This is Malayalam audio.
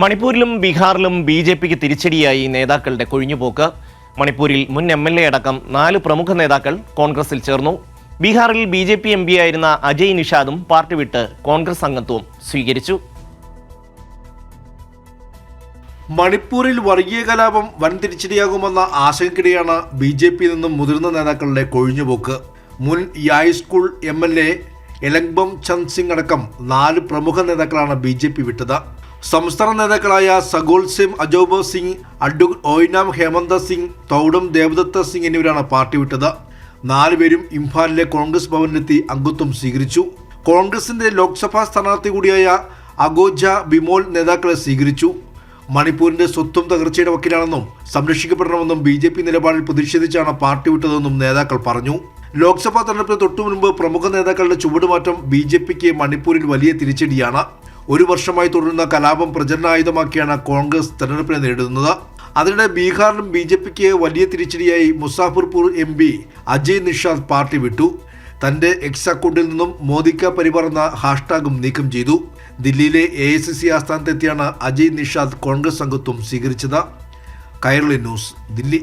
മണിപ്പൂരിലും ബീഹാറിലും ബി.ജെ.പിക്ക് തിരിച്ചടിയായി നേതാക്കളുടെ കൊഴിഞ്ഞുപോക്ക്. മണിപ്പൂരിൽ മുൻ എം.എൽ.എ അടക്കം 4 പ്രമുഖ നേതാക്കൾ കോൺഗ്രസിൽ ചേർന്നു. ബീഹാറിൽ ബി.ജെ.പി എം.പി ആയിരുന്ന അജയ് നിഷാദും പാർട്ടി വിട്ട് കോൺഗ്രസ് അംഗത്വം സ്വീകരിച്ചു. മണിപ്പൂരിൽ വർഗീയ കലാപം വൻ തിരിച്ചടിയാകുമെന്ന ആശങ്കയ്ക്കിടെയാണ് ബി.ജെ.പിയിൽ നിന്നും മുതിർന്ന നേതാക്കളുടെ കൊഴിഞ്ഞുപോക്ക്. മുൻ യായ് സ്കൂൾ എം.എൽ.എ എലങ്ബം ചന്ദ് സിംഗ് അടക്കം 4 പ്രമുഖ നേതാക്കളാണ് ബി.ജെ.പി വിട്ടത്. സംസ്ഥാന നേതാക്കളായ സഗോൾസെം അജോബ് സിംഗ്, അഡ്വക്കേറ്റ് ഓയ്നാം ഹേമന്ത സിംഗ്, തൗഡം ദേവദത്ത സിംഗ് എന്നിവരാണ് പാർട്ടി വിട്ടത്. 4 പേരും ഇംഫാലിലെ കോൺഗ്രസ് ഭവനിലെത്തി അംഗത്വം സ്വീകരിച്ചു. കോൺഗ്രസിന്റെ ലോക്സഭാ സ്ഥാനാർത്ഥി കൂടിയായ അഗോജ ബിമോൽ നേതാക്കളെ സ്വീകരിച്ചു. മണിപ്പൂരിന്റെ സ്വത്വം തകർച്ചയുടെ വക്കിലാണെന്നും സംരക്ഷിക്കപ്പെടണമെന്നും ബി.ജെ.പി നിലപാടിൽ പ്രതിഷേധിച്ചാണ് പാർട്ടി വിട്ടതെന്നും നേതാക്കൾ പറഞ്ഞു. ലോക്സഭാ തെരഞ്ഞെടുപ്പിന് തൊട്ടുമുൻപ് പ്രമുഖ നേതാക്കളുടെ ചുവടുമാറ്റം ബി.ജെ.പിക്ക് മണിപ്പൂരിൽ വലിയ തിരിച്ചടിയാണ്. 1 വർഷമായി തുടരുന്ന കലാപം പ്രചരണായുധമാക്കിയാണ് കോൺഗ്രസ് തെരഞ്ഞെടുപ്പിനെ നേരിടുന്നത്. അതിനിടെ ബീഹാറിലും ബി.ജെ.പിക്ക് വലിയ തിരിച്ചടിയായി മുസാഫർപൂർ എം.പി അജയ് നിഷാദ് പാർട്ടി വിട്ടു. തന്റെ എക്സ് അക്കൗണ്ടിൽ നിന്നും മോദിക്ക പരിവാർ എന്ന ഹാഷ്ടാഗും നീക്കം ചെയ്തു. ദില്ലിയിലെ AICC ആസ്ഥാനത്തെത്തിയാണ് അജയ് നിഷാദ് കോൺഗ്രസ് അംഗത്വം സ്വീകരിച്ചത്. കൈരളി ന്യൂസ്, ദില്ലി.